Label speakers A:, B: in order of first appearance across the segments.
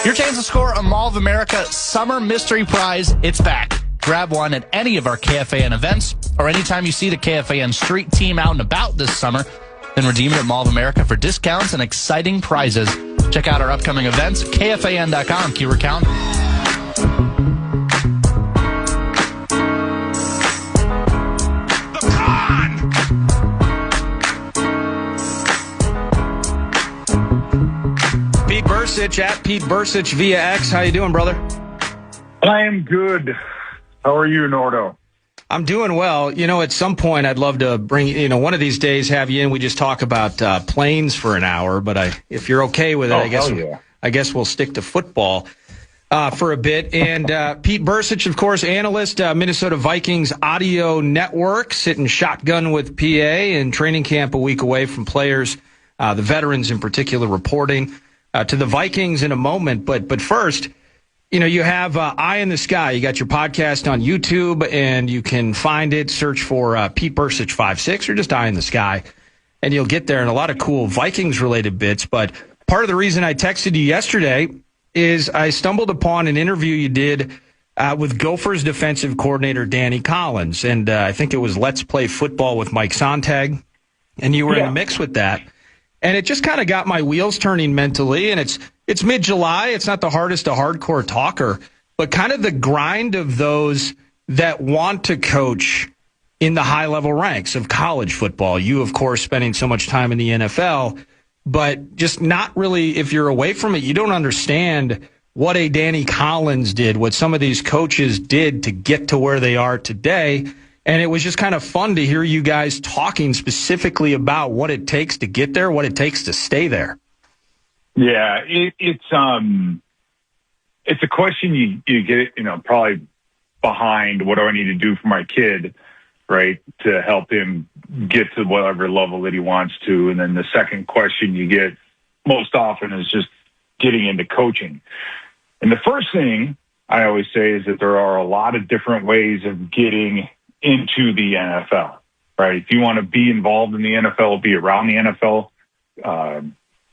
A: Your chance to score a Mall of America Summer Mystery Prize, it's back. Grab one at any of our KFAN events or anytime you see the KFAN street team out and about this summer. Then redeem it at Mall of America for discounts and exciting prizes. Check out our upcoming events, KFAN.com, keyword count.
B: Pete Bercich at Pete Bercich via X. How you doing, brother?
C: I am good. How are you, Nordo?
B: I'm doing well. You know, at some point I'd love to bring, one of these days have you in. We just talk about planes for an hour, but if you're okay with it, I guess we'll stick to football for a bit. And Pete Bercich, of course, analyst, Minnesota Vikings audio network, sitting shotgun with PA and training camp a week away from players, the veterans in particular, reporting to the Vikings in a moment. But first, you have Eye in the Sky. You got your podcast on YouTube, and you can find it. Search for Pete Bercich 5'6" or just Eye in the Sky, and you'll get there. And a lot of cool Vikings-related bits. But part of the reason I texted you yesterday is I stumbled upon an interview you did with Gophers defensive coordinator Danny Collins. And I think it was Let's Play Football with Mike Sontag, and you were in the mix with that. And it just kind of got my wheels turning mentally, and it's mid-July. It's not the hardest to hardcore talker, but kind of the grind of those that want to coach in the high-level ranks of college football. You, of course, spending so much time in the NFL, but just not really, if you're away from it, you don't understand what a Danny Collins did, what some of these coaches did to get to where they are today. And it was just kind of fun to hear you guys talking specifically about what it takes to get there, what it takes to stay there.
C: Yeah, it's a question you get, probably behind what do I need to do for my kid, right, to help him get to whatever level that he wants to. And then the second question you get most often is just getting into coaching. And the first thing I always say is that there are a lot of different ways of getting into the NFL, right? If you want to be involved in the NFL, be around the NFL,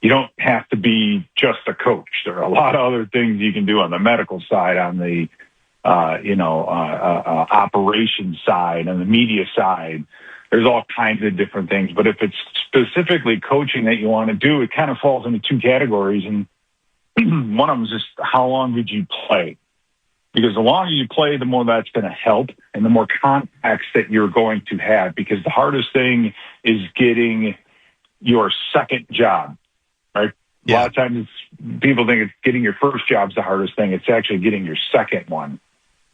C: you don't have to be just a coach. There are a lot of other things you can do on the medical side, on the, operations side, on the media side. There's all kinds of different things. But if it's specifically coaching that you want to do, it kind of falls into two categories. And one of them is just how long did you play? Because the longer you play, the more that's going to help and the more contacts that you're going to have. Because the hardest thing is getting your second job, right? Yeah. A lot of times people think it's getting your first job is the hardest thing. It's actually getting your second one.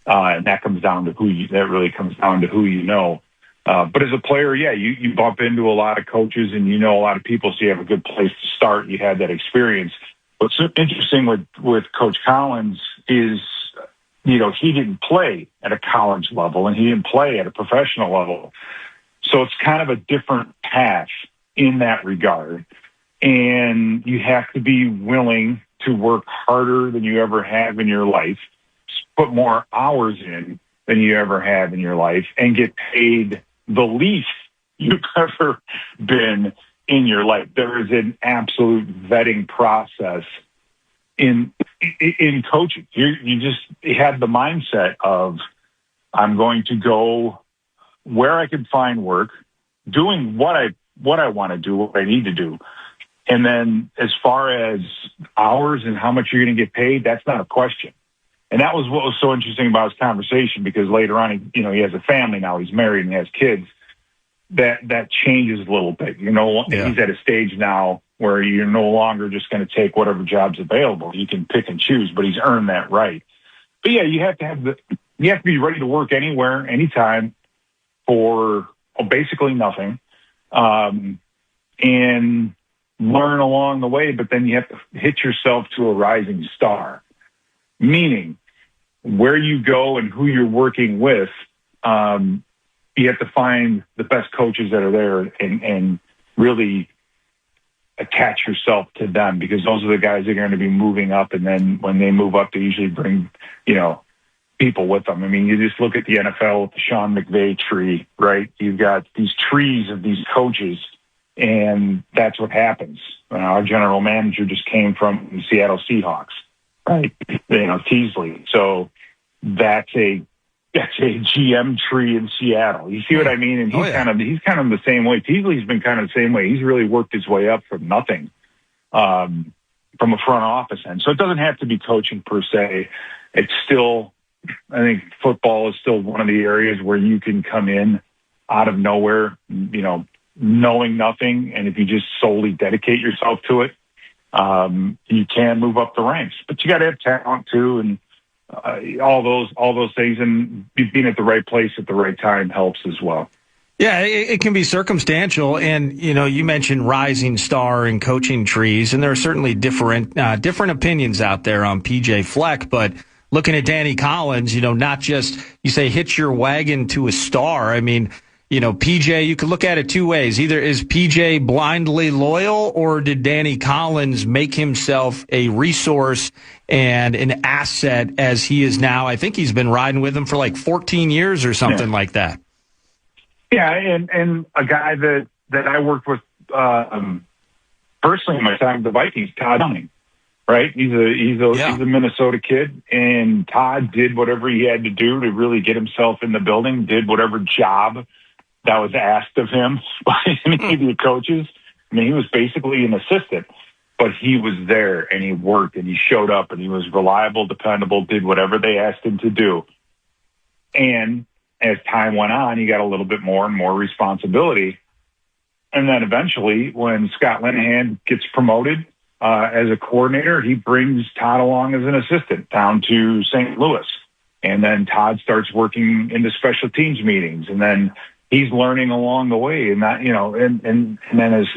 C: And that comes down to that really comes down to who you know. But as a player, you bump into a lot of coaches and a lot of people, so you have a good place to start. You had that experience. What's interesting with Coach Collins is, he didn't play at a college level and he didn't play at a professional level. So it's kind of a different path in that regard. And you have to be willing to work harder than you ever have in your life, put more hours in than you ever have in your life, and get paid the least you've ever been in your life. There is an absolute vetting process in coaching. You had the mindset of, I'm going to go where I can find work, doing what I want to do, what I need to do. And then as far as hours and how much you're going to get paid, that's not a question. And that was what was so interesting about his conversation, because later on, he has a family now, he's married and has kids. That changes a little bit. He's at a stage now where you're no longer just going to take whatever job's available. You can pick and choose, but he's earned that right. But yeah, you have to be ready to work anywhere, anytime for basically nothing, and learn along the way. But then you have to hit yourself to a rising star, meaning where you go and who you're working with. You have to find the best coaches that are there and really attach yourself to them, because those are the guys that are going to be moving up. And then when they move up, they usually bring, people with them. I mean, you just look at the NFL with the Sean McVay tree, right? You've got these trees of these coaches, and that's what happens. Our general manager just came from the Seattle Seahawks. right? Teasley. So that's a GM tree in Seattle. You see what I mean? And he's kind of the same way. Teasley's been kind of the same way. He's really worked his way up from nothing, from a front office end. So it doesn't have to be coaching per se. It's still, I think football is still one of the areas where you can come in out of nowhere, knowing nothing. And if you just solely dedicate yourself to it, you can move up the ranks, but you got to have talent too. And, all those things, and being at the right place at the right time helps as well.
B: Yeah, it can be circumstantial, and you mentioned rising star and coaching trees, and there are certainly different opinions out there on PJ Fleck. But looking at Danny Collins, not just you say hitch your wagon to a star. I mean, PJ, you could look at it two ways. Either is PJ blindly loyal, or did Danny Collins make himself a resource and an asset as he is now? I think he's been riding with him for like 14 years or something like that.
C: Yeah, and a guy that I worked with personally in my time with the Vikings, Todd Downing, right? He's a Minnesota kid, and Todd did whatever he had to do to really get himself in the building, did whatever job that was asked of him by any of the coaches. I mean, he was basically an assistant, but he was there and he worked and he showed up and he was reliable, dependable, did whatever they asked him to do. And as time went on, he got a little bit more and more responsibility. And then eventually, when Scott Linehan gets promoted as a coordinator, he brings Todd along as an assistant down to St. Louis. And then Todd starts working into special teams meetings, and then he's learning along the way, and that, and then as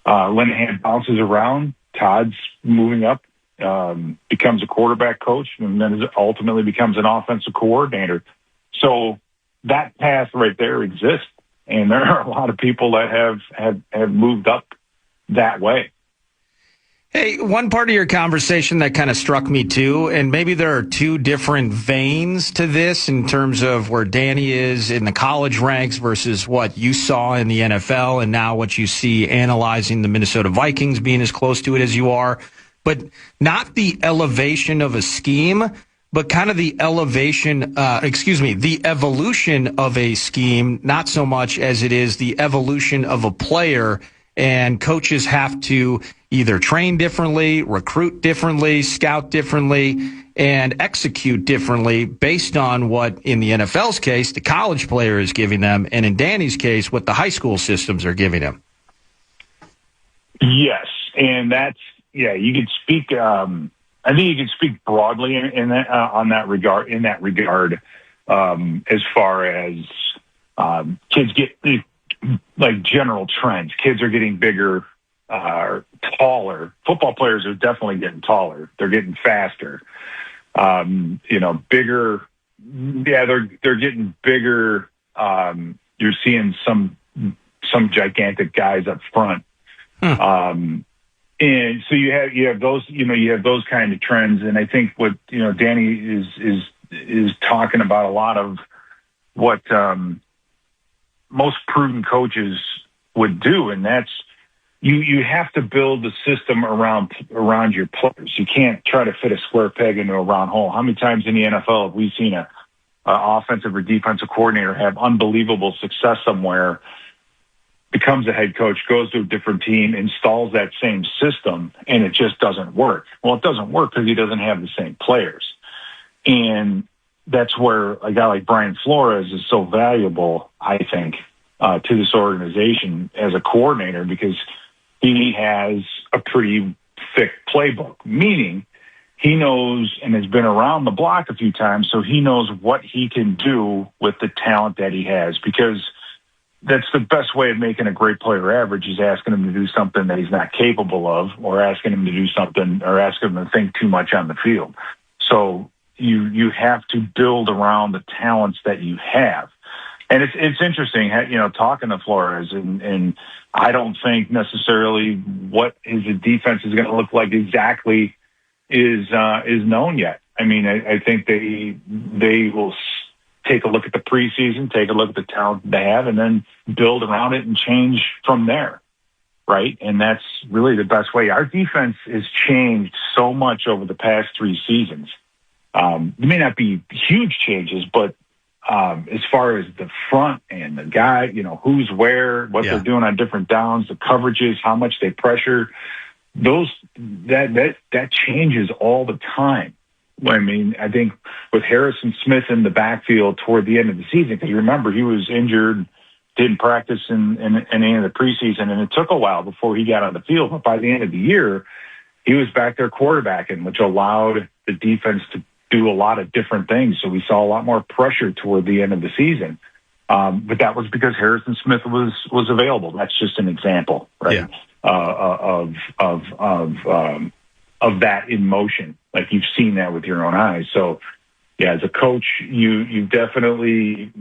C: Linehan bounces around, Todd's moving up, becomes a quarterback coach, and then ultimately becomes an offensive coordinator. So that path right there exists, and there are a lot of people that have moved up that way.
B: Hey, one part of your conversation that kind of struck me too, and maybe there are two different veins to this in terms of where Danny is in the college ranks versus what you saw in the NFL and now what you see analyzing the Minnesota Vikings being as close to it as you are. But not the elevation of a scheme, but kind of the the evolution of a scheme, not so much as it is the evolution of a player. And coaches have to either train differently, recruit differently, scout differently, and execute differently based on what, in the NFL's case, the college player is giving them, and in Danny's case, what the high school systems are giving him.
C: Yes, and that's, you could speak, I think you could speak broadly in that regard, as far as kids get, like general trends. Kids are getting bigger, taller. Football players are definitely getting taller. They're getting faster. Bigger. Yeah, they're getting bigger. You're seeing some gigantic guys up front. And so you have those kind of trends. And I think what, Danny is talking about a lot of what, most prudent coaches would do, and that's you have to build the system around your players. You can't try to fit a square peg into a round hole. How many times in the NFL have we seen a offensive or defensive coordinator have unbelievable success somewhere, becomes a head coach, goes to a different team, installs that same system, and it just doesn't work? Well, it doesn't work because he doesn't have the same players. And that's where a guy like Brian Flores is so valuable, I think, to this organization as a coordinator, because he has a pretty thick playbook, meaning he knows and has been around the block a few times, so he knows what he can do with the talent that he has, because that's the best way of making a great player average, is asking him to do something that he's not capable of, or asking him to do something, or asking him to think too much on the field. So you have to build around the talents that you have. And it's interesting, talking to Flores, and I don't think necessarily what his defense is going to look like exactly is known yet. I mean, I think they will take a look at the preseason, take a look at the talent they have, and then build around it and change from there, right? And that's really the best way. Our defense has changed so much over the past 3 seasons. There may not be huge changes, but as far as the front and the guy, who's where, what they're doing on different downs, the coverages, how much they pressure, that changes all the time. I mean, I think with Harrison Smith in the backfield toward the end of the season, because remember, he was injured, didn't practice in any of the preseason, and it took a while before he got on the field. But by the end of the year, he was back there quarterbacking, which allowed the defense to do a lot of different things. So we saw a lot more pressure toward the end of the season. But that was because Harrison Smith was available. That's just an example, right? Yeah. Of that in motion. Like you've seen that with your own eyes. So yeah, as a coach, you definitely,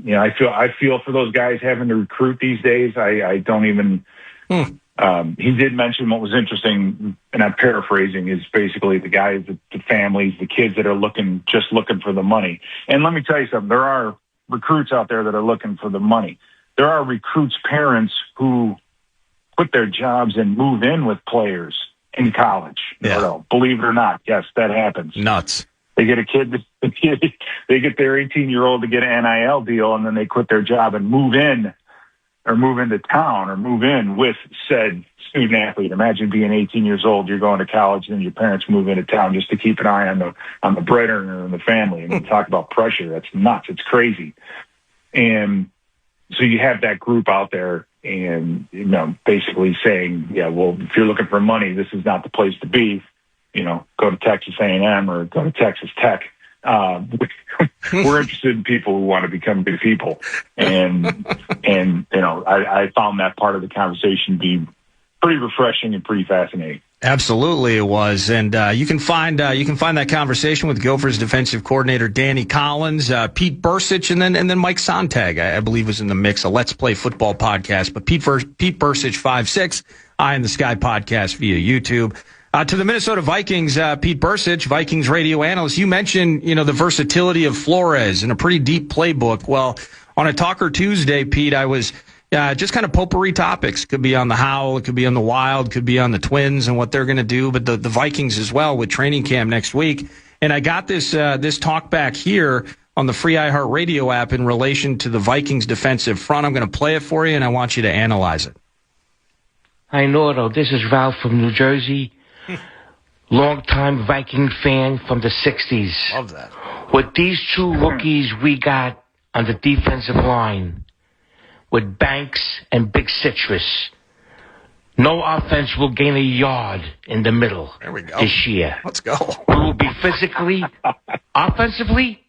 C: I feel for those guys having to recruit these days. I don't even, he did mention what was interesting, and I'm paraphrasing, is basically the guys, the families, the kids that are just looking for the money. And let me tell you something, there are recruits out there that are looking for the money. There are recruits' parents who put their jobs and move in with players in college. Yeah. Believe it or not, yes, that happens.
B: Nuts.
C: They get a kid, they get their 18-year-old to get an NIL deal, and then they quit their job and move in, or move into town, or move in with said student athlete. Imagine being 18 years old, you're going to college, and then your parents move into town just to keep an eye on the bread earner in the family. And you talk about pressure, that's nuts. It's crazy. And so you have that group out there, and basically saying, yeah, well, if you're looking for money, this is not the place to be. Go to Texas A&M or go to Texas Tech. We're interested in people who want to become good people, and I found that part of the conversation be pretty refreshing and pretty fascinating.
B: Absolutely, it was, and you can find that conversation with Gophers defensive coordinator Danny Collins, Pete Bercich, and then Mike Sontag, I believe, was in the mix. A Let's Play Football podcast, but Pete Bercich 5'6", Eye in the Sky podcast via YouTube. To the Minnesota Vikings, Pete Bercich, Vikings radio analyst. You mentioned the versatility of Flores and a pretty deep playbook. Well, on a Talker Tuesday, Pete, I was just kind of potpourri topics. Could be on the Howl, it could be on the Wild, could be on the Twins and what they're going to do, but the Vikings as well with training camp next week. And I got this talk back here on the free iHeartRadio app in relation to the Vikings defensive front. I'm going to play it for you, and I want you to analyze it.
D: Hi, Nordo. This is Ralph from New Jersey. Longtime Viking fan from the 60s.
B: Love that.
D: With these 2 rookies we got on the defensive line, with Banks and Big Citrus, no offense will gain a yard in the middle this year.
B: Let's go.
D: We will be offensively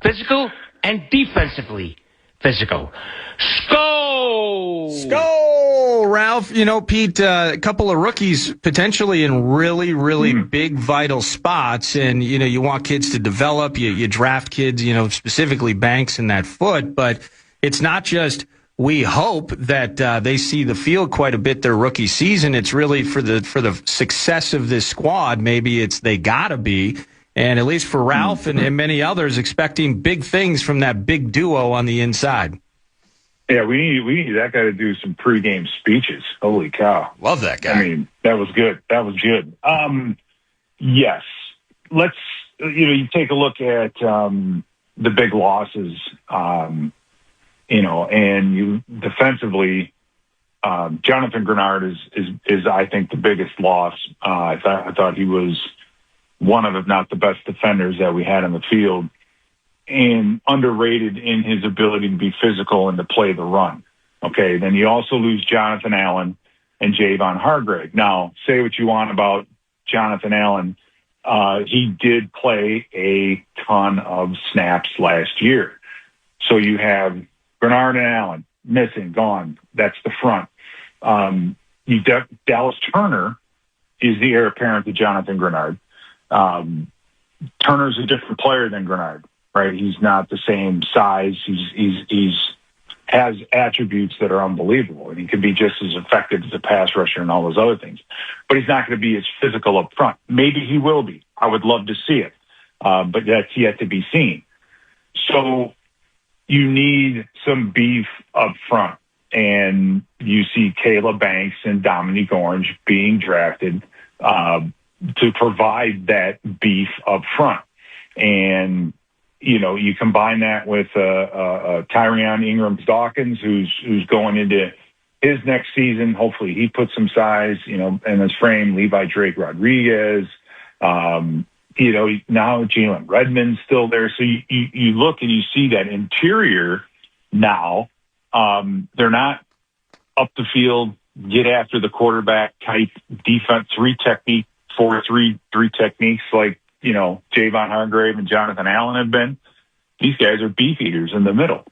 D: physical, and defensively physical.
B: Skull, Ralph. Pete, a couple of rookies potentially in really, really big, vital spots. And, you want kids to develop. You draft kids, specifically Banks in that foot. But it's not just we hope that they see the field quite a bit their rookie season. It's really for the success of this squad. Maybe it's they got to be. And at least for Ralph and many others, expecting big things from that big duo on the inside.
C: Yeah, we need that guy to do some pregame speeches. Holy cow.
B: Love that guy.
C: I mean, that was good. Yes. Let's, you take a look at the big losses, and you defensively, Jonathan Grenard is I think the biggest loss. I thought he was one of, if not the best defenders that we had in the field, and underrated in his ability to be physical and to play the run. Okay, then you also lose Jonathan Allen and Javon Hargrave. Now, say what you want about Jonathan Allen. He did play a ton of snaps last year. So you have Grenard and Allen missing, gone. That's the front. Dallas Turner is the heir apparent to Jonathan Grenard. Turner's a different player than Grenard. Right, he's not the same size. He's has attributes that are unbelievable, and he could be just as effective as a pass rusher and all those other things. But he's not going to be as physical up front. Maybe he will be. I would love to see it, but that's yet to be seen. So you need some beef up front, and you see Caleb Banks and Dominique Orange being drafted. provide that beef up front. And, you combine that with Tyrion Ingram-Dawkins, who's going into his next season. Hopefully he puts some size, in his frame. Levi Drake Rodriguez, now Jalen Redmond's still there. So you look and you see that interior now. They're not up the field, get after the quarterback type defense, 4-3 techniques like, Javon Hargrave and Jonathan Allen have been. These guys are beef eaters in the middle.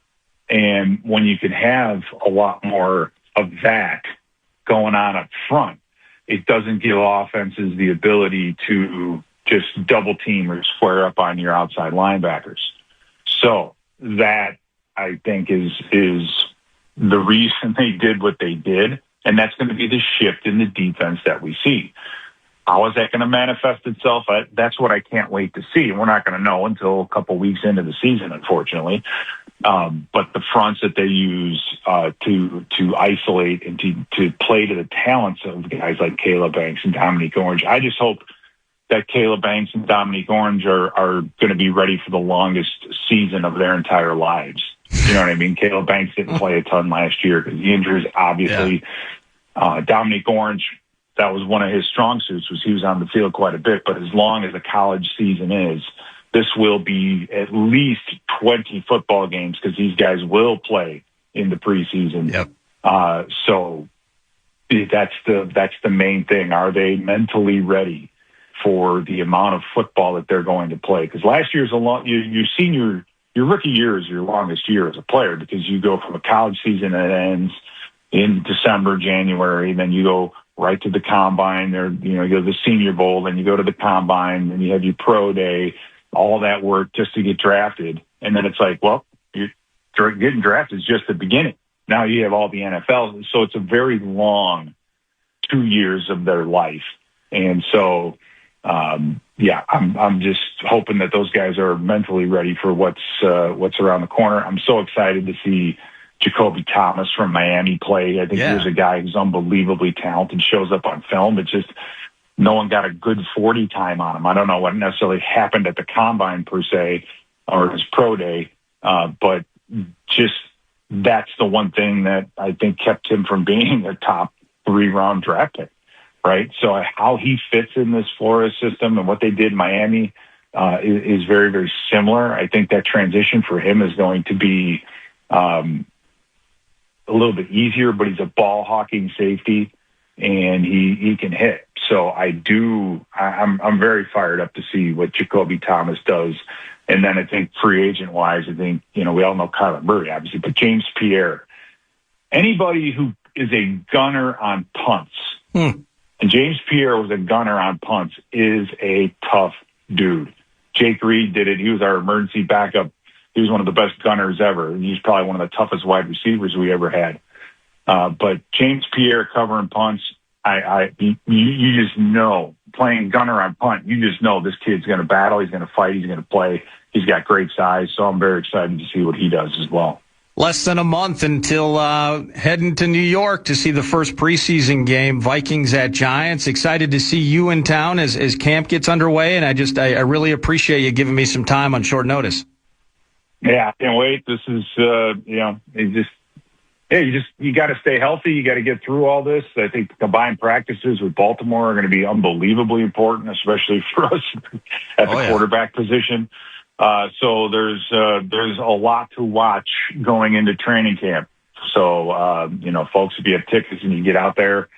C: And when you can have a lot more of that going on up front, it doesn't give offenses the ability to just double team or square up on your outside linebackers. So that, I think, is the reason they did what they did. And that's going to be the shift in the defense that we see. How is that going to manifest itself? That's what I can't wait to see. And we're not going to know until a couple weeks into the season, unfortunately. But the fronts that they use to isolate and to play to the talents of guys like Caleb Banks and Dominique Orange, I just hope that Caleb Banks and Dominique Orange are going to be ready for the longest season of their entire lives. You know what I mean? Caleb Banks didn't play a ton last year because the injuries, obviously. Yeah. Dominique Orange, that was one of his strong suits, was he was on the field quite a bit. But as long as the college season is, this will be at least 20 football games because these guys will play in the preseason.
B: Yep.
C: So that's the main thing. Are they mentally ready for the amount of football that they're going to play? Because last year's your rookie year is your longest year as a player because you go from a college season that ends in December, January, then you go right to the combine. You go to the Senior Bowl, then you go to the combine, and you have your pro day, all that work just to get drafted. And then it's like, well, getting drafted is just the beginning. Now you have all the NFL. So it's a very long 2 years of their life. And so, I'm just hoping that those guys are mentally ready for what's around the corner. I'm so excited to see Jacoby Thomas from Miami play. I think here's a guy who's unbelievably talented, shows up on film. It's just no one got a good 40 time on him. I don't know what necessarily happened at the combine per se or his pro day, but just that's the one thing that I think kept him from being a top 3-round draft pick, right? So how he fits in this Flores system and what they did in Miami is very, very similar. I think that transition for him is going to be a little bit easier, but he's a ball hawking safety and he can hit. So I'm very fired up to see what Jacoby Thomas does. And then I think free agent wise, I think, we all know Kyler Murray, obviously, but James Pierre, anybody who is a gunner on punts, and James Pierre was a gunner on punts, is a tough dude. Jake Reed did it. He was our emergency backup. He was one of the best gunners ever. He's probably one of the toughest wide receivers we ever had. But James Pierre covering punts, you just know, playing gunner on punt, you just know this kid's going to battle. He's going to fight. He's going to play. He's got great size. So I'm very excited to see what he does as well.
B: Less than a month until heading to New York to see the first preseason game, Vikings at Giants. Excited to see you in town as camp gets underway. And I really appreciate you giving me some time on short notice.
C: Yeah, I can't wait. This is, you got to stay healthy. You got to get through all this. I think the combined practices with Baltimore are going to be unbelievably important, especially for us at the quarterback position. So there's a lot to watch going into training camp. So, folks, if you have tickets and you get out there,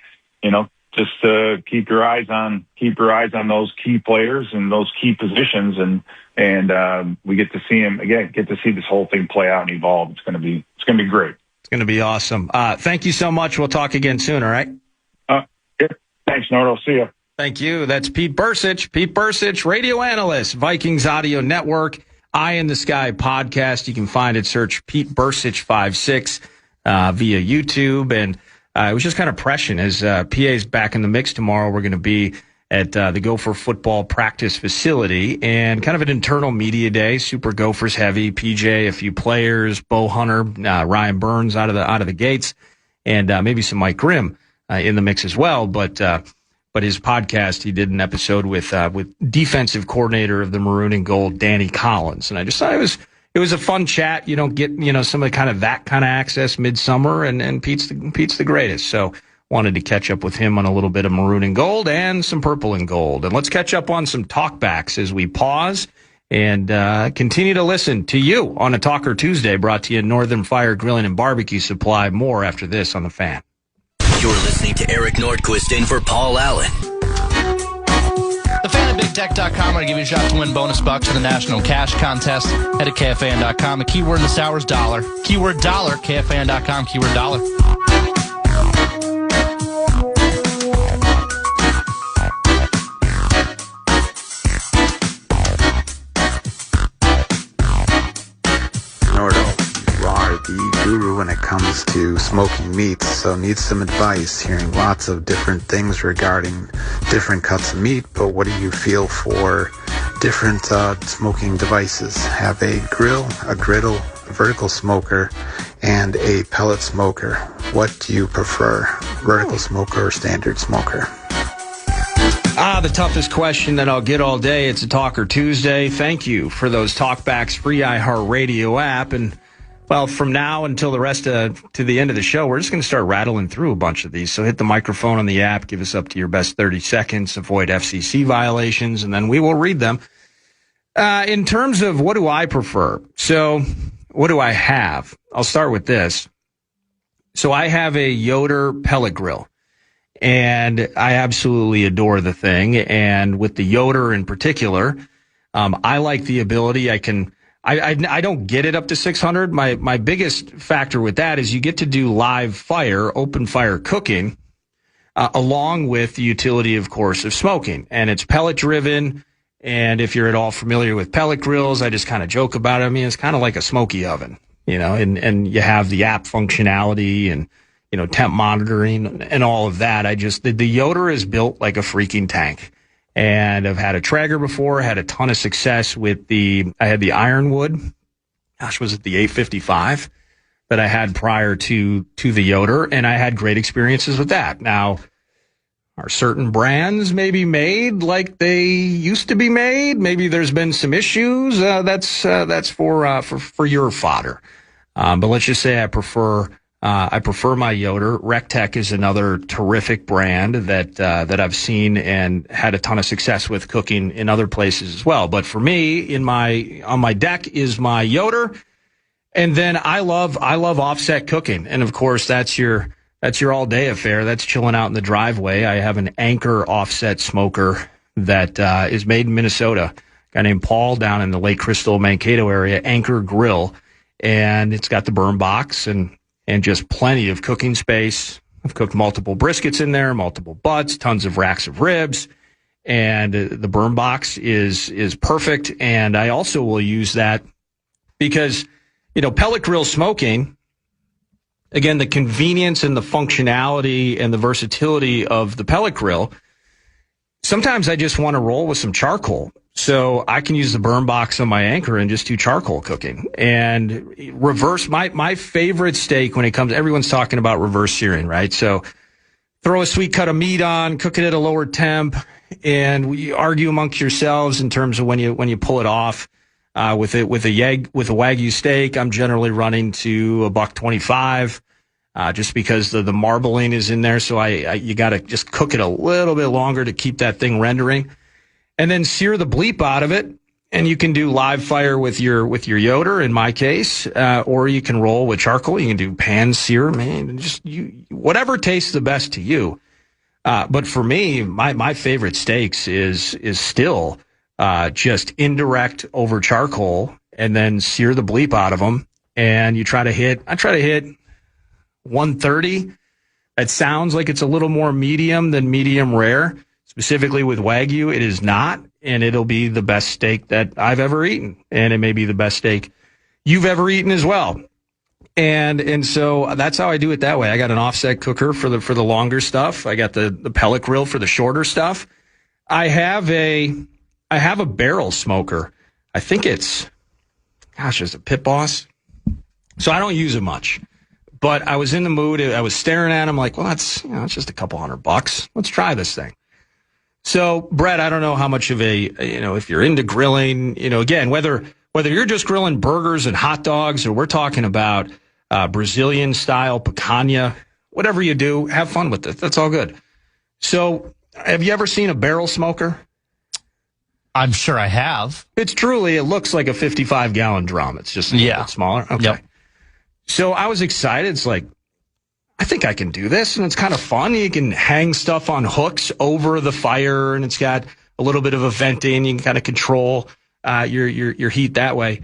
C: just keep your eyes on those key players and those key positions, and we get to see them again. Get to see this whole thing play out and evolve. It's going to be great.
B: It's going to be awesome. Thank you so much. We'll talk again soon. All right.
C: Yeah. Thanks, Nord. I'll see you.
B: Thank you. That's Pete Bercich. Pete Bercich, radio analyst, Vikings Audio Network, Eye in the Sky podcast. You can find it. Search Pete Bercich 56 via YouTube. And it was just kind of prescient as PA's back in the mix tomorrow. We're going to be at the Gopher football practice facility and kind of an internal media day. Super Gophers heavy. PJ, a few players, Bo Hunter, Ryan Burns out of the gates, and maybe some Mike Grimm in the mix as well. But but his podcast, he did an episode with defensive coordinator of the Maroon and Gold, Danny Collins. And I just thought it was a fun chat. You don't get, some of that kind of access midsummer, and Pete's the greatest. So wanted to catch up with him on a little bit of Maroon and Gold and some Purple and Gold. And let's catch up on some talkbacks as we pause and continue to listen to you on a Talker Tuesday, brought to you Northern Fire Grilling and Barbecue Supply. More after this on The Fan.
E: You're listening to Eric Nordquist in for Paul Allen.
A: The Fan at BigTech.com. I'm going to give you a shot to win bonus bucks for the National Cash Contest. Head to KFAN.com. The keyword in this hour is dollar. Keyword dollar. KFAN.com. Keyword dollar.
F: The guru when it comes to smoking meats, so needs some advice, hearing lots of different things regarding different cuts of meat, but what do you feel for different smoking devices? Have a grill, a griddle, a vertical smoker, and a pellet smoker. What do you prefer, vertical smoker or standard smoker?
B: The toughest question that I'll get all day. It's a Talker Tuesday. Thank you for those talkbacks, free iHeartRadio app. And well, from now until to the end of the show, we're just going to start rattling through a bunch of these. So hit the microphone on the app, give us up to your best 30 seconds, avoid FCC violations, and then we will read them. In terms of what do I prefer? So what do I have? I'll start with this. So I have a Yoder pellet grill, and I absolutely adore the thing. And with the Yoder in particular, I like the ability I don't get it up to 600. My biggest factor with that is you get to do live fire, open fire cooking, along with the utility, of course, of smoking. And it's pellet driven. And if you're at all familiar with pellet grills, I just kind of joke about it. I mean, it's kind of like a smoky oven, and you have the app functionality and, temp monitoring and all of that. The Yoder is built like a freaking tank. And I've had a Traeger before, had a ton of success with I had the Ironwood. Gosh, was it the 855 that I had prior to the Yoder? And I had great experiences with that. Now, are certain brands maybe made like they used to be made? Maybe there's been some issues. That's for your fodder. But let's just say I prefer my Yoder. Rectech is another terrific brand that I've seen and had a ton of success with cooking in other places as well. But for me, on my deck is my Yoder, and then I love offset cooking, and of course that's your all day affair. That's chilling out in the driveway. I have an Anchor offset smoker that is made in Minnesota. A guy named Paul down in the Lake Crystal, Mankato area, Anchor Grill, and it's got the burn box and just plenty of cooking space. I've cooked multiple briskets in there, multiple butts, tons of racks of ribs, and the burn box is perfect. And I also will use that because, pellet grill smoking, again, the convenience and the functionality and the versatility of the pellet grill, sometimes I just want to roll with some charcoal. So I can use the burn box on my Anchor and just do charcoal cooking. And reverse, my favorite steak when it comes, everyone's talking about reverse searing, right? So throw a sweet cut of meat on, cook it at a lower temp, and we argue amongst yourselves in terms of when you pull it off. With a Wagyu steak, I'm generally running to $1.25, just because the marbling is in there. So you got to just cook it a little bit longer to keep that thing rendering. And then sear the bleep out of it, and you can do live fire with your Yoder in my case, or you can roll with charcoal. You can do pan sear, man, whatever tastes the best to you. But for me, my favorite steaks is still just indirect over charcoal, and then sear the bleep out of them. And I try to hit 130. It sounds like it's a little more medium than medium rare. Specifically with Wagyu, it is not, and it'll be the best steak that I've ever eaten, and it may be the best steak you've ever eaten as well. And so that's how I do it that way. I got an offset cooker for the longer stuff. I got the pellet grill for the shorter stuff. I have a barrel smoker. I think it's a Pit Boss. So I don't use it much, but I was in the mood. I was staring at him like, well, that's, it's just a couple $100. Let's try this thing. So, Brett, I don't know how much of if you're into grilling, again, whether you're just grilling burgers and hot dogs or we're talking about Brazilian style picanha, whatever you do, have fun with it. That's all good. So, have you ever seen a barrel smoker?
A: I'm sure I have.
B: It looks like a 55-gallon drum. It's just a little bit smaller. Okay.
A: Yep.
B: So I was excited. It's like, I think I can do this, and it's kind of fun. You can hang stuff on hooks over the fire, and it's got a little bit of a venting. You can kind of control your heat that way.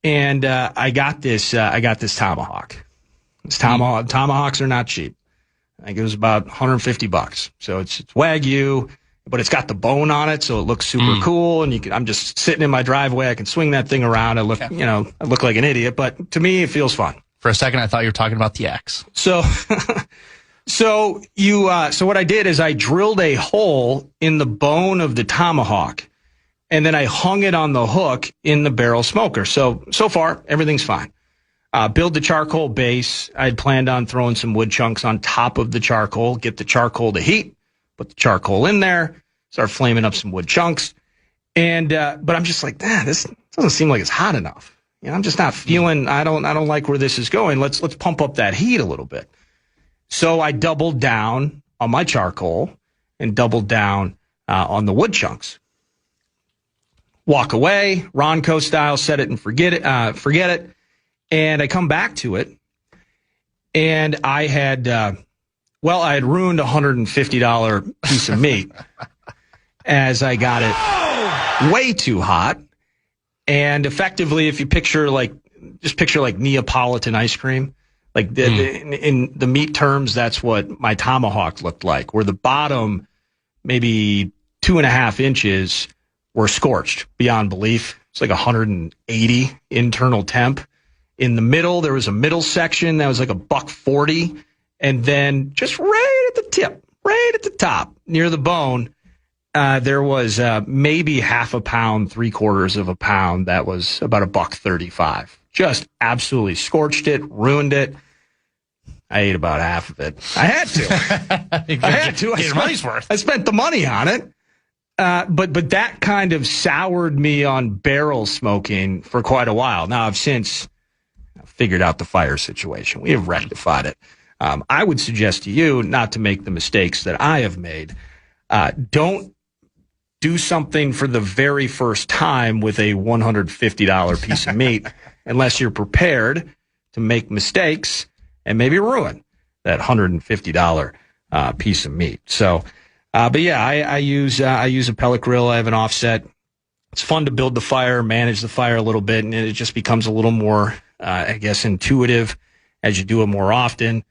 B: And I got this tomahawk. Tomahawks are not cheap. I think it was about $150. So it's Wagyu, but it's got the bone on it, so it looks super cool. And I'm just sitting in my driveway. I can swing that thing around. I look like an idiot, but to me, it feels fun.
A: For a second, I thought you were talking about the axe.
B: So what I did is I drilled a hole in the bone of the tomahawk, and then I hung it on the hook in the barrel smoker. So far, everything's fine. Build the charcoal base. I'd planned on throwing some wood chunks on top of the charcoal, get the charcoal to heat, put the charcoal in there, start flaming up some wood chunks. And, but I'm just like, this doesn't seem like it's hot enough. I'm just not feeling, I don't like where this is going. Let's pump up that heat a little bit. So I doubled down on my charcoal and doubled down on the wood chunks. Walk away, Ronco style, set it and forget it. And I come back to it, and I had ruined a $150 piece of meat as I got it way too hot. And effectively, if you picture Neapolitan ice cream, like in the meat terms, that's what my tomahawk looked like, where the bottom, maybe 2.5 inches, were scorched beyond belief. It's like 180 internal temp. In the middle, there was a middle section that was like $140, and then just right at the tip, right at the top, near the bone, there was maybe half a pound, 3/4 of a pound. That was about $1.35. Just absolutely scorched it, ruined it. I ate about half of it. I had to. I had to.
A: Get your money's worth.
B: I spent the money on it. But that kind of soured me on barrel smoking for quite a while. Now I've since figured out the fire situation. We have rectified it. I would suggest to you not to make the mistakes that I have made. Don't do something for the very first time with a $150 piece of meat unless you're prepared to make mistakes and maybe ruin that $150 piece of meat. So, but yeah, I use a pellet grill. I have an offset. It's fun to build the fire, manage the fire a little bit, and it just becomes a little more, intuitive as you do it more often.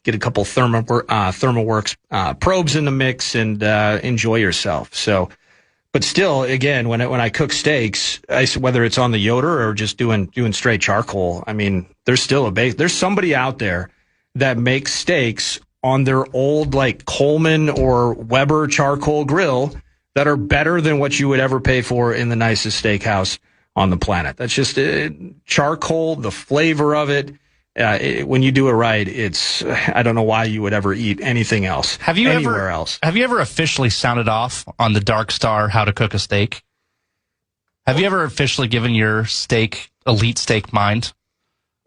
B: Get a couple ThermoWorks probes in the mix and enjoy yourself. So, but still, again, when I cook steaks, whether it's on the Yoder or just doing straight charcoal, I mean, there's still there's somebody out there that makes steaks on their old like Coleman or Weber charcoal grill that are better than what you would ever pay for in the nicest steakhouse on the planet. That's just charcoal, the flavor of it. When you do it right, I don't know why you would ever eat anything else.
A: Have you ever officially sounded off on the Dark Star how to cook a steak? Have you ever officially given your elite steak mind?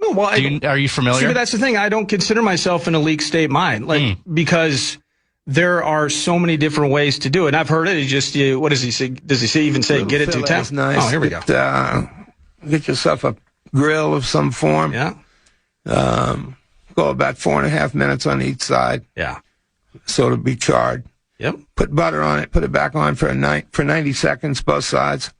B: No, well,
A: are you familiar?
B: See, but that's the thing. I don't consider myself an elite state mind, because there are so many different ways to do it. And I've heard it. What does he say? Does he even say get it to temp?
G: Nice.
B: Oh, here we go.
G: Get yourself a grill of some form.
B: Yeah.
G: Go about 4.5 minutes on each side.
B: Yeah.
G: So it'll be charred.
B: Yep.
G: Put butter on it. Put it back on for 90 seconds, both sides.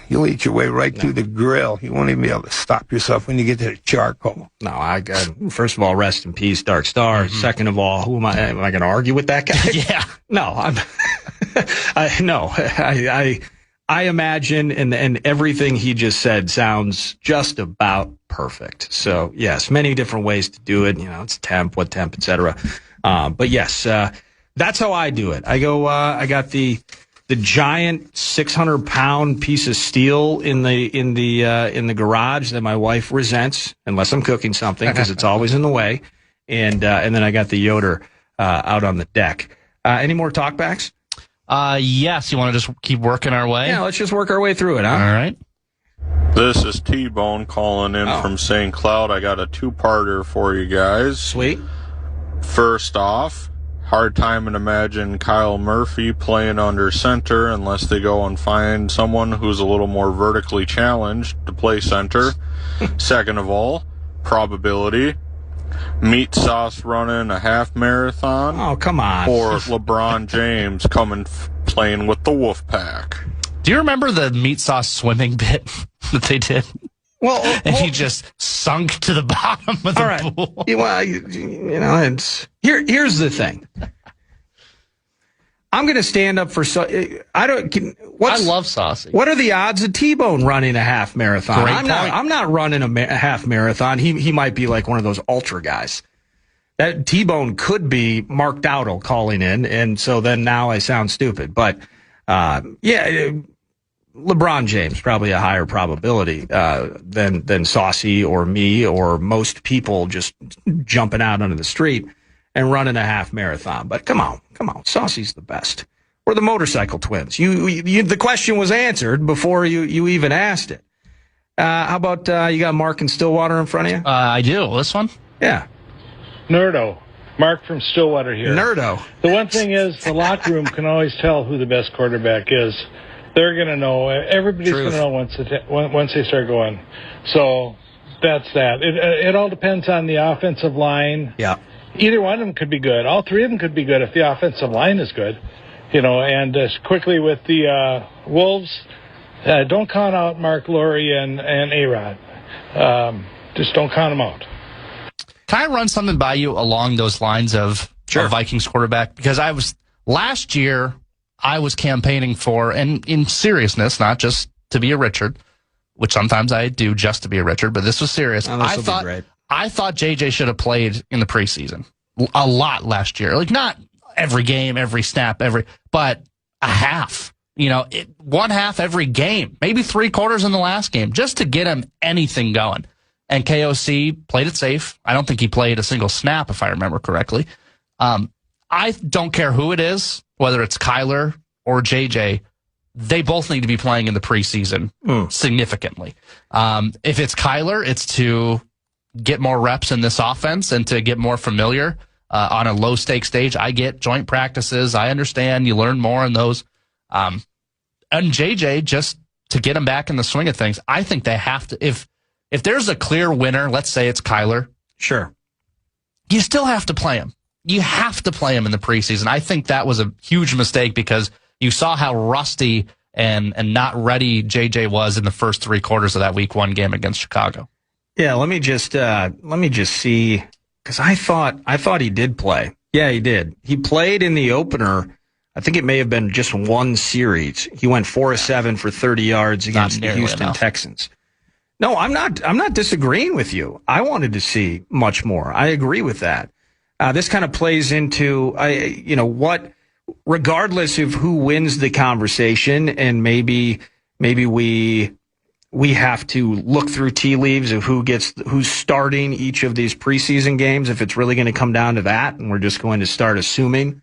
G: You'll eat your way right through the grill. You won't even be able to stop yourself when you get to the charcoal.
B: No, first of all, rest in peace, Dark Star. Mm-hmm. Second of all, who am I? Am I going to argue with that guy?
A: Yeah.
B: No, I imagine, and everything he just said sounds just about perfect. So yes, many different ways to do it. It's temp, what temp, etc. But yes, that's how I do it. I got the giant 600-pound piece of steel in the garage that my wife resents unless I'm cooking something because it's always in the way, and then I got the Yoder out on the deck. Any more talkbacks?
A: Yes. You want to just keep working our way?
B: Yeah, let's just work our way through it, huh?
A: All right.
H: This is T-Bone calling in from St. Cloud. I got a two-parter for you guys.
B: Sweet.
H: First off, hard time to imagine Kyle Murphy playing under center unless they go and find someone who's a little more vertically challenged to play center. Second of all, probability. Meat Sauce running a half marathon.
B: Oh, come on.
H: Or LeBron James coming playing with the Wolfpack.
A: Do you remember the Meat Sauce swimming bit that they did?
B: Well,
A: and he just sunk to the bottom of the pool.
B: Well, you know, it's here's the thing. I'm going to stand up for I
A: love Saucy.
B: What are the odds of T-Bone running a half marathon? I'm not running a half marathon. He might be like one of those ultra guys. That T-Bone could be Mark Dowdle calling in, and so then now I sound stupid. But LeBron James probably a higher probability than Saucy or me or most people just jumping out onto the street and running a half marathon. But come on, Saucy's the best. We're the motorcycle twins. The question was answered before you even asked it. How about you got Mark in Stillwater in front of you?
A: I do. This one?
B: Yeah.
I: Nerdo. Mark from Stillwater here.
B: Nerdo.
I: The one thing is the locker room can always tell who the best quarterback is. They're going to know. Everybody's going to know once they start going. So that's that. It all depends on the offensive line.
B: Yeah.
I: Either one of them could be good. All three of them could be good if the offensive line is good. And quickly with the Wolves, don't count out Mark Laurie and A-Rod. Just don't count them out.
A: Can I run something by you along those lines of a Vikings quarterback? Because last year, I was campaigning for, and in seriousness, not just to be a Richard, which sometimes I do just to be a Richard, but this was serious. I thought JJ should have played in the preseason a lot last year. Like not every game, every snap, but a half. One half every game, maybe 3/4 in the last game, just to get him anything going. And KOC played it safe. I don't think he played a single snap, if I remember correctly. I don't care who it is, whether it's Kyler or JJ, they both need to be playing in the preseason significantly. If it's Kyler, it's to get more reps in this offense and to get more familiar on a low-stake stage. I get joint practices. I understand you learn more in those. And JJ, just to get him back in the swing of things, I think they have to. If there's a clear winner, let's say it's Kyler.
B: Sure.
A: You still have to play him. You have to play him in the preseason. I think that was a huge mistake because you saw how rusty and not ready JJ was in the first 3/4 of that Week 1 game against Chicago.
B: Yeah, let me just see, because I thought he did play. Yeah, he did. He played in the opener. I think it may have been just one series. He went 4 of 7 for 30 yards against the Houston Texans. No, I'm not disagreeing with you. I wanted to see much more. I agree with that. This kind of plays into, regardless of who wins the conversation, and maybe we have to look through tea leaves of who's starting each of these preseason games. If it's really going to come down to that, and we're just going to start assuming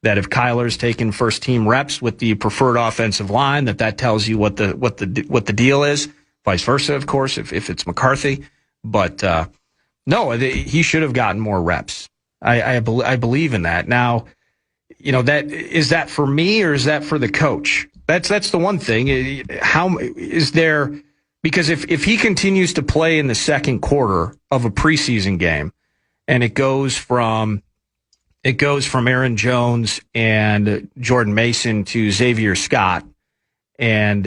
B: that if Kyler's taking first team reps with the preferred offensive line, that tells you what the deal is. Vice versa, of course, if it's McCarthy. But no, he should have gotten more reps. I believe in that. Now, is that for me or is that for the coach? That's the one thing. How is there? Because if he continues to play in the second quarter of a preseason game, and it goes from Aaron Jones and Jordan Mason to Xavier Scott and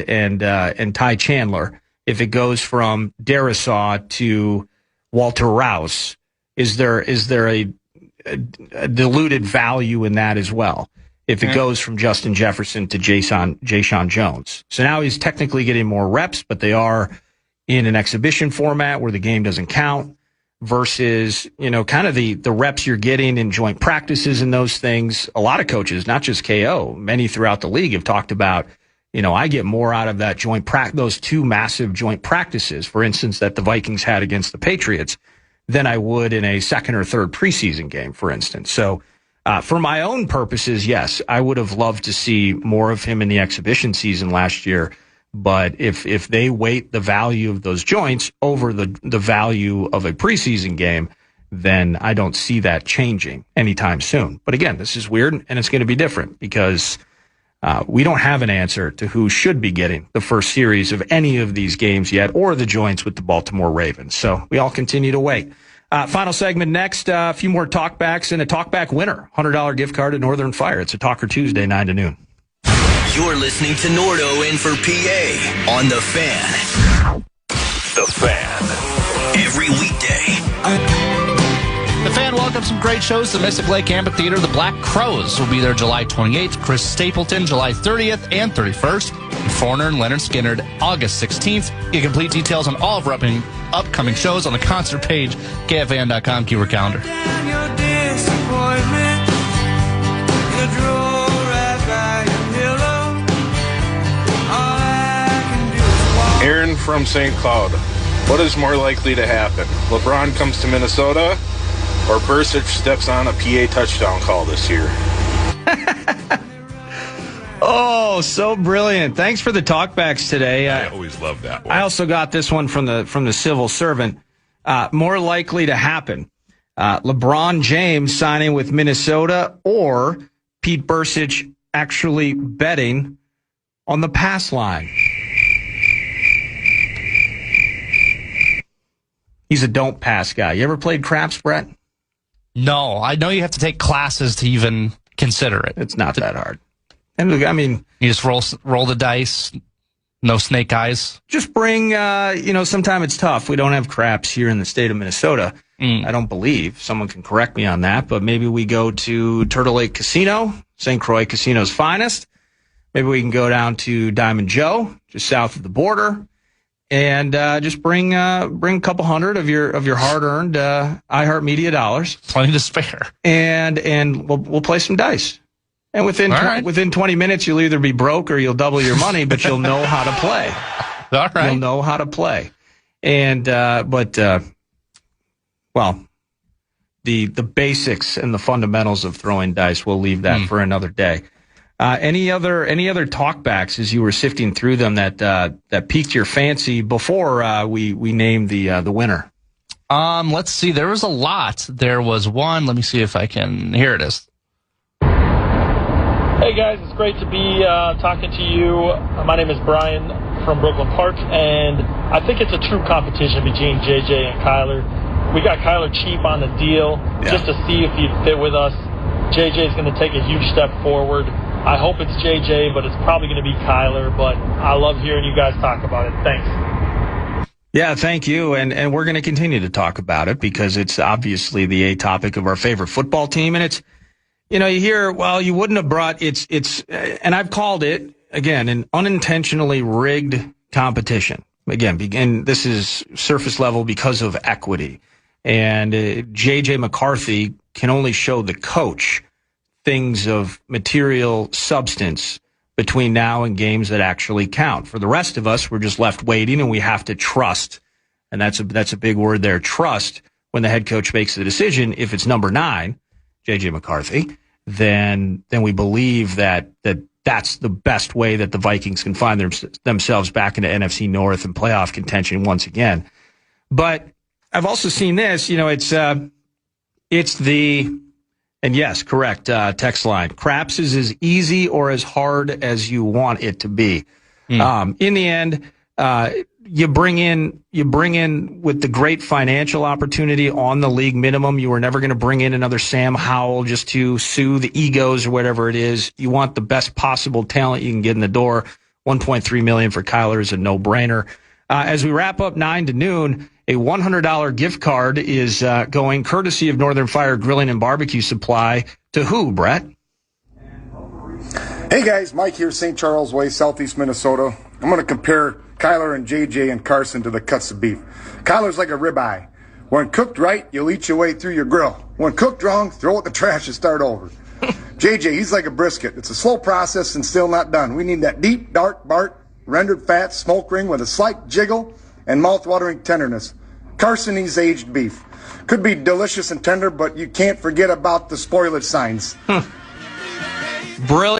B: Ty Chandler, if it goes from Darisaw to Walter Rouse, is there a diluted value in that as well? If it goes from Justin Jefferson to Jayshon Jones. So now he's technically getting more reps, but they are in an exhibition format where the game doesn't count versus, kind of the reps you're getting in joint practices and those things. A lot of coaches, not just KO, many throughout the league have talked about, I get more out of that those two massive joint practices, for instance, that the Vikings had against the Patriots than I would in a second or third preseason game, for instance. So, For my own purposes, yes, I would have loved to see more of him in the exhibition season last year. But if they weight the value of those joints over the value of a preseason game, then I don't see that changing anytime soon. But again, this is weird, and it's going to be different because we don't have an answer to who should be getting the first series of any of these games yet, or the joints with the Baltimore Ravens. So we all continue to wait. Final segment next, a few more talkbacks and a talkback winner, $100 gift card to Northern Fire. It's a Talker Tuesday, 9 to noon.
E: You're listening to Nordo in for PA on The Fan. The Fan. Every weekday.
A: The Fan welcomes some great shows. The Mystic Lake Amphitheater, the Black Crows will be there July 28th. Chris Stapleton, July 30th and 31st. And Foreigner and Leonard Skinner, August 16th. Get complete details on all of our upcoming shows on the concert page, KFAN.com, keyword calendar.
J: Aaron from St. Cloud. What is more likely to happen? LeBron comes to Minnesota, or Bercich steps on a PA touchdown call this year?
B: Oh, so brilliant. Thanks for the talkbacks today.
K: I always love that one.
B: I also got this one from the civil servant. More likely to happen. LeBron James signing with Minnesota, or Pete Bercich actually betting on the pass line. He's a don't pass guy. You ever played craps, Brett?
A: No, I know you have to take classes to even consider it.
B: It's not that hard. And look, I mean,
A: you just roll the dice, no snake eyes.
B: Just bring, sometime it's tough. We don't have craps here in the state of Minnesota. I don't believe. Someone can correct me on that, but maybe we go to Turtle Lake Casino, St. Croix Casino's finest. Maybe we can go down to Diamond Joe, just south of the border. And just bring a couple hundred of your hard-earned iHeartMedia dollars,
A: plenty to spare,
B: and we'll play some dice. And within 20 minutes, you'll either be broke or you'll double your money, but you'll know how to play.
A: All right,
B: you'll know how to play. And the basics and the fundamentals of throwing dice, we'll leave that for another day. Any other talkbacks as you were sifting through them that piqued your fancy before we named the winner?
A: Let's see. There was a lot. There was one. Let me see if I can. Here it is.
L: Hey guys, it's great to be talking to you. My name is Brian from Brooklyn Park, and I think it's a true competition between JJ and Kyler. We got Kyler cheap on the deal just to see if he'd fit with us. JJ is going to take a huge step forward. I hope it's JJ, but it's probably going to be Kyler. But I love hearing you guys talk about it. Thanks.
B: Yeah, thank you. And we're going to continue to talk about it because it's obviously the A topic of our favorite football team. And it's, you hear, well, you wouldn't have brought and I've called it, again, an unintentionally rigged competition. Again, this is surface level because of equity. And J.J. McCarthy can only show the coach things of material substance between now and games that actually count. For the rest of us, we're just left waiting, and we have to trust. And that's a big word there, trust, when the head coach makes the decision. If it's number 9, J.J. McCarthy, then we believe that's the best way that the Vikings can find themselves back into NFC North and playoff contention once again. But I've also seen this, it's the, and yes, correct, text line. Craps is as easy or as hard as you want it to be. In the end, you bring in with the great financial opportunity on the league minimum. You were never going to bring in another Sam Howell just to soothe the egos or whatever it is. You want the best possible talent you can get in the door. $1.3 million for Kyler is a no-brainer. As we wrap up 9 to noon, a $100 gift card is going courtesy of Northern Fire Grilling and Barbecue Supply to who, Brett?
M: Hey guys, Mike here, St. Charles Way, Southeast Minnesota. I'm going to compare Kyler and JJ and Carson to the cuts of beef. Kyler's like a ribeye. When cooked right, you'll eat your way through your grill. When cooked wrong, throw it in the trash and start over. JJ, he's like a brisket. It's a slow process and still not done. We need that deep, dark, rendered fat smoke ring with a slight jiggle and mouth-watering tenderness. Carson, he's aged beef. Could be delicious and tender, but you can't forget about the spoilage signs.
B: Brilliant.